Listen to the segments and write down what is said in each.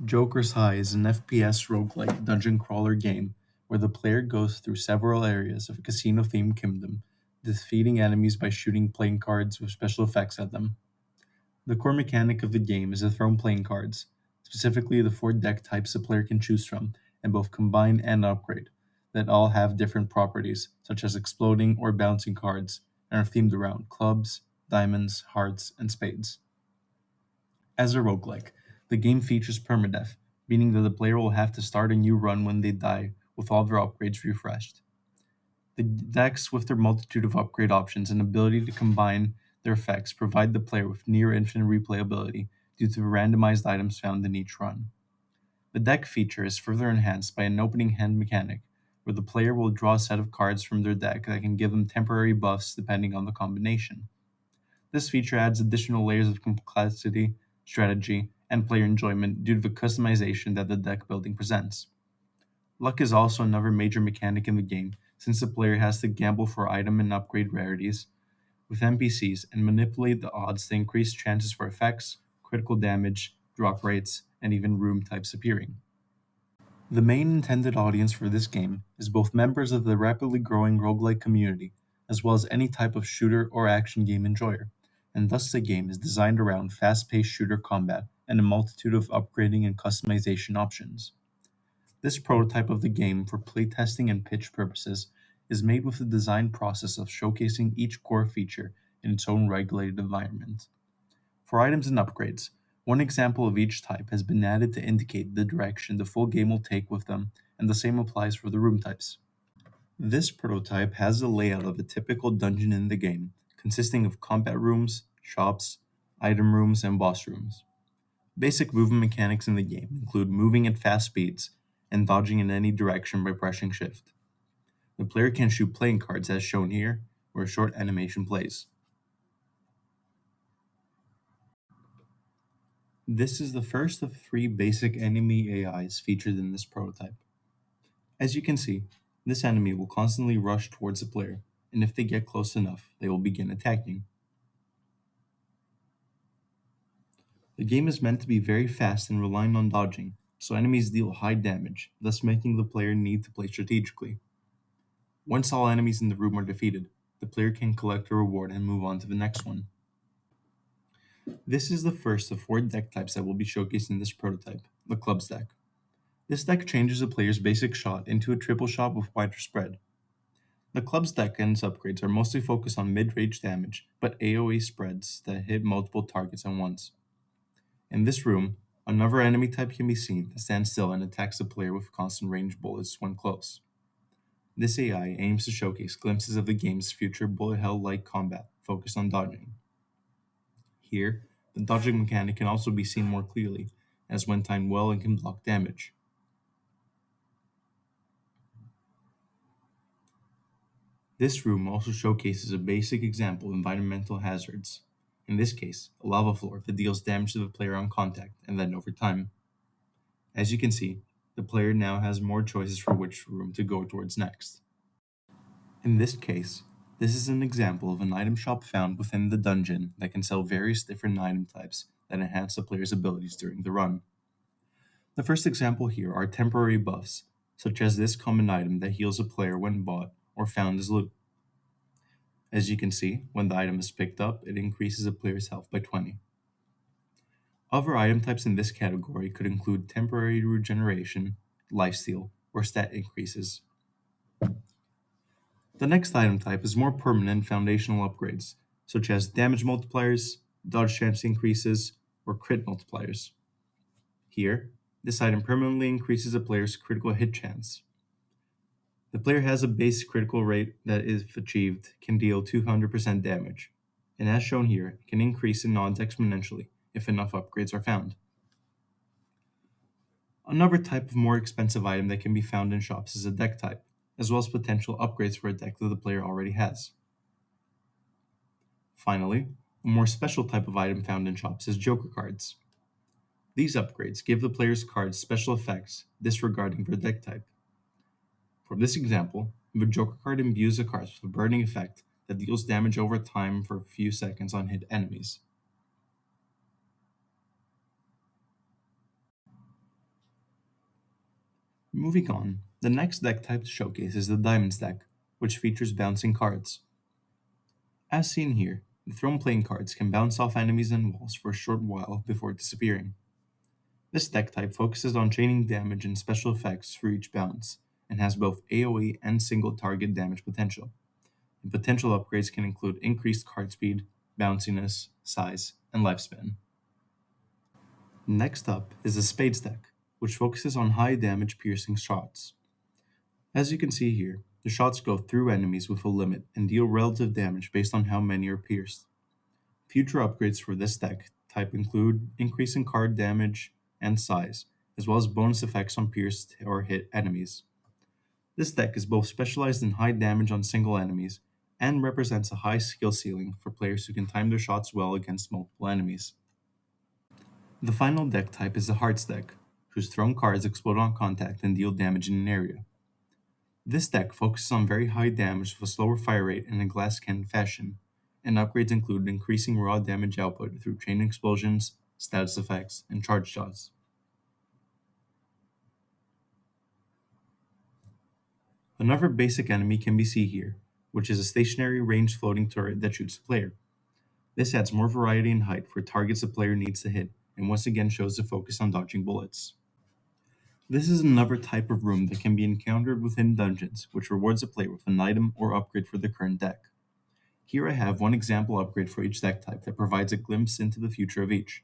JokersHigh is an FPS roguelike dungeon crawler game where the player goes through several areas of a casino-themed kingdom, defeating enemies by shooting playing cards with special effects at them. The core mechanic of the game is to throw playing cards, specifically the four deck types a player can choose from, and both combine and upgrade, that all have different properties, such as exploding or bouncing cards, and are themed around clubs, diamonds, hearts, and spades. As a roguelike, the game features permadeath, meaning that the player will have to start a new run when they die, with all their upgrades refreshed. The decks, with their multitude of upgrade options and ability to combine their effects, provide the player with near infinite replayability due to the randomized items found in each run. The deck feature is further enhanced by an opening hand mechanic, where the player will draw a set of cards from their deck that can give them temporary buffs depending on the combination. This feature adds additional layers of complexity, strategy, and player enjoyment due to the customization that the deck building presents. Luck is also another major mechanic in the game, since the player has to gamble for item and upgrade rarities with NPCs and manipulate the odds to increase chances for effects, critical damage, drop rates, and even room types appearing. The main intended audience for this game is both members of the rapidly growing roguelike community, as well as any type of shooter or action game enjoyer, and thus the game is designed around fast-paced shooter combat and a multitude of upgrading and customization options. This prototype of the game for playtesting and pitch purposes is made with the design process of showcasing each core feature in its own regulated environment. For items and upgrades, one example of each type has been added to indicate the direction the full game will take with them, and the same applies for the room types. This prototype has the layout of a typical dungeon in the game, consisting of combat rooms, shops, item rooms, and boss rooms. Basic movement mechanics in the game include moving at fast speeds and dodging in any direction by pressing shift. The player can shoot playing cards as shown here, where a short animation plays. This is the first of three basic enemy AIs featured in this prototype. As you can see, this enemy will constantly rush towards the player, and if they get close enough, they will begin attacking. The game is meant to be very fast and relying on dodging, so enemies deal high damage, thus making the player need to play strategically. Once all enemies in the room are defeated, the player can collect a reward and move on to the next one. This is the first of four deck types that will be showcased in this prototype, the Clubs deck. This deck changes a player's basic shot into a triple shot with wider spread. The Clubs deck and its upgrades are mostly focused on mid-range damage, but AoE spreads that hit multiple targets at once. In this room, another enemy type can be seen that stands still and attacks the player with constant range bullets when close. This AI aims to showcase glimpses of the game's future bullet hell-like combat focused on dodging. Here, the dodging mechanic can also be seen more clearly, as when timed well and can block damage. This room also showcases a basic example of environmental hazards. In this case, a lava floor that deals damage to the player on contact and then over time. As you can see, the player now has more choices for which room to go towards next. In this case, this is an example of an item shop found within the dungeon that can sell various different item types that enhance the player's abilities during the run. The first example here are temporary buffs, such as this common item that heals a player when bought or found as loot. As you can see, when the item is picked up, it increases a player's health by 20. Other item types in this category could include temporary regeneration, lifesteal, or stat increases. The next item type is more permanent foundational upgrades, such as damage multipliers, dodge chance increases, or crit multipliers. Here, this item permanently increases a player's critical hit chance. The player has a base critical rate that, if achieved, can deal 200% damage, and as shown here, it can increase in odds exponentially if enough upgrades are found. Another type of more expensive item that can be found in shops is a deck type, as well as potential upgrades for a deck that the player already has. Finally, a more special type of item found in shops is Joker cards. These upgrades give the player's cards special effects disregarding their deck type. For this example, the Joker card imbues the cards with a burning effect that deals damage over time for a few seconds on hit enemies. Moving on, the next deck type to showcase is the Diamonds deck, which features bouncing cards. As seen here, the thrown playing cards can bounce off enemies and walls for a short while before disappearing. This deck type focuses on chaining damage and special effects for each bounce, and has both AoE and single target damage potential. And potential upgrades can include increased card speed, bounciness, size, and lifespan. Next up is the Spades deck, which focuses on high damage piercing shots. As you can see here, the shots go through enemies with a limit and deal relative damage based on how many are pierced. Future upgrades for this deck type include increasing card damage and size, as well as bonus effects on pierced or hit enemies. This deck is both specialized in high damage on single enemies and represents a high skill ceiling for players who can time their shots well against multiple enemies. The final deck type is the Hearts deck, whose thrown cards explode on contact and deal damage in an area. This deck focuses on very high damage with a slower fire rate in a glass cannon fashion, and upgrades include increasing raw damage output through chain explosions, status effects, and charge shots. Another basic enemy can be seen here, which is a stationary ranged floating turret that shoots the player. This adds more variety and height for targets the player needs to hit, and once again shows the focus on dodging bullets. This is another type of room that can be encountered within dungeons, which rewards a player with an item or upgrade for the current deck. Here I have one example upgrade for each deck type that provides a glimpse into the future of each.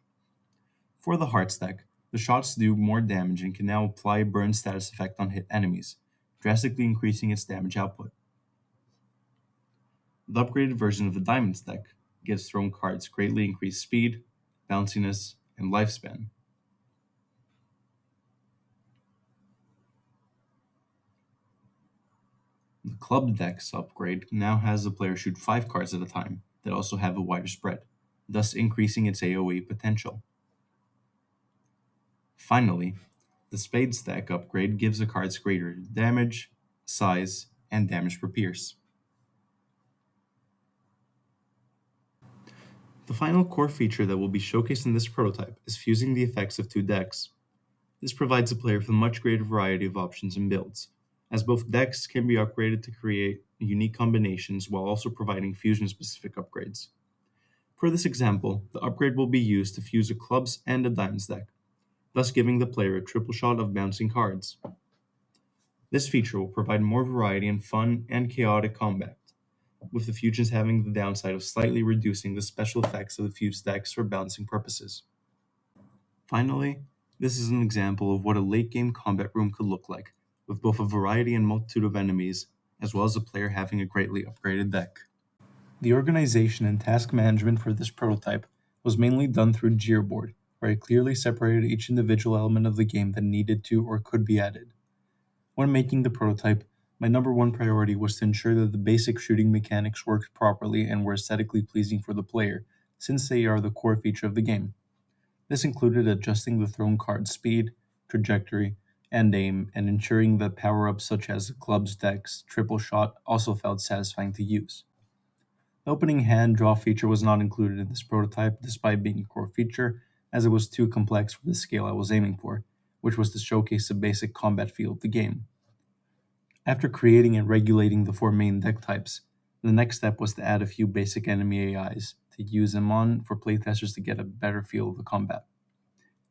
For the Hearts deck, the shots do more damage and can now apply a burn status effect on hit enemies, drastically increasing its damage output. The upgraded version of the Diamonds deck gives thrown cards greatly increased speed, bounciness, and lifespan. The Club deck's upgrade now has the player shoot 5 cards at a time that also have a wider spread, thus increasing its AoE potential. Finally, the Spades deck upgrade gives the cards greater damage, size, and damage per pierce. The final core feature that will be showcased in this prototype is fusing the effects of two decks. This provides the player with a much greater variety of options and builds, as both decks can be upgraded to create unique combinations while also providing fusion-specific upgrades. For this example, the upgrade will be used to fuse a clubs and a diamonds deck, thus giving the player a triple shot of bouncing cards. This feature will provide more variety in fun and chaotic combat, with the fusions having the downside of slightly reducing the special effects of the fused decks for balancing purposes. Finally, this is an example of what a late game combat room could look like, with both a variety and multitude of enemies, as well as the player having a greatly upgraded deck. The organization and task management for this prototype was mainly done through Gearboard, where I clearly separated each individual element of the game that needed to or could be added. When making the prototype, my number one priority was to ensure that the basic shooting mechanics worked properly and were aesthetically pleasing for the player, since they are the core feature of the game. This included adjusting the thrown card's speed, trajectory, and aim, and ensuring that power-ups such as the club's deck's triple shot also felt satisfying to use. The opening hand draw feature was not included in this prototype despite being a core feature, as it was too complex for the scale I was aiming for, which was to showcase the basic combat feel of the game. After creating and regulating the 4 main deck types, the next step was to add a few basic enemy AIs to use them on for playtesters to get a better feel of the combat.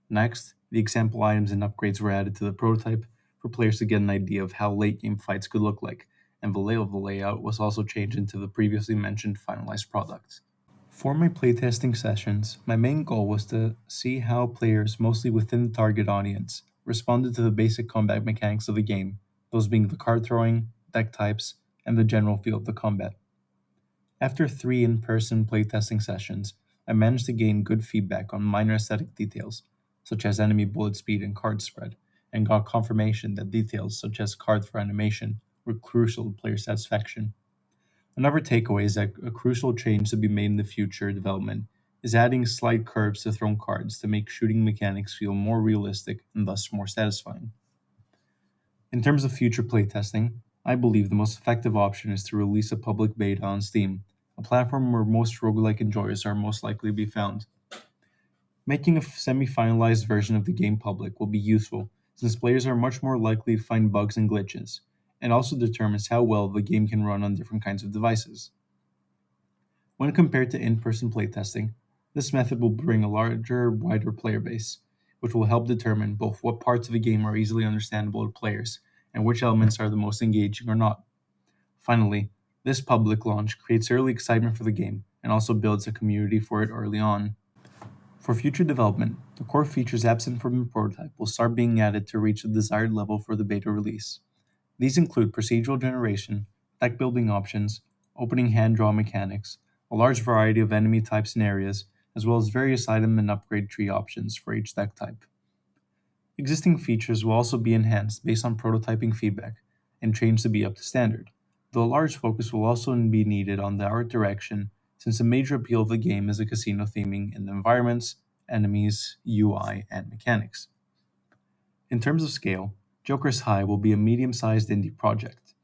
Next, the example items and upgrades were added to the prototype for players to get an idea of how late game fights could look like, and the layout was also changed into the previously mentioned finalized product. For my playtesting sessions, my main goal was to see how players, mostly within the target audience, responded to the basic combat mechanics of the game, those being the card throwing, deck types, and the general feel of the combat. After 3 in-person playtesting sessions, I managed to gain good feedback on minor aesthetic details, such as enemy bullet speed and card spread, and got confirmation that details such as card throw animation were crucial to player satisfaction. Another takeaway is that a crucial change to be made in the future development is adding slight curves to thrown cards to make shooting mechanics feel more realistic and thus more satisfying. In terms of future playtesting, I believe the most effective option is to release a public beta on Steam, a platform where most roguelike enjoyers are most likely to be found. Making a semi-finalized version of the game public will be useful, since players are much more likely to find bugs and glitches, and also determines how well the game can run on different kinds of devices. When compared to in person playtesting, this method will bring a larger, wider player base, which will help determine both what parts of the game are easily understandable to players and which elements are the most engaging or not. Finally, this public launch creates early excitement for the game and also builds a community for it early on. For future development, the core features absent from the prototype will start being added to reach the desired level for the beta release. These include procedural generation, deck building options, opening hand draw mechanics, a large variety of enemy types and areas, as well as various item and upgrade tree options for each deck type. Existing features will also be enhanced based on prototyping feedback and changed to be up to standard, though a large focus will also be needed on the art direction since a major appeal of the game is the casino theming in the environments, enemies, UI, and mechanics. In terms of scale, Joker's High will be a medium sized indie project.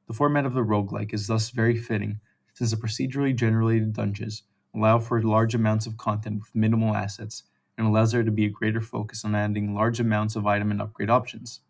The format of the roguelike is thus very fitting, since the procedurally generated dungeons allow for large amounts of content with minimal assets and allows there to be a greater focus on adding large amounts of item and upgrade options.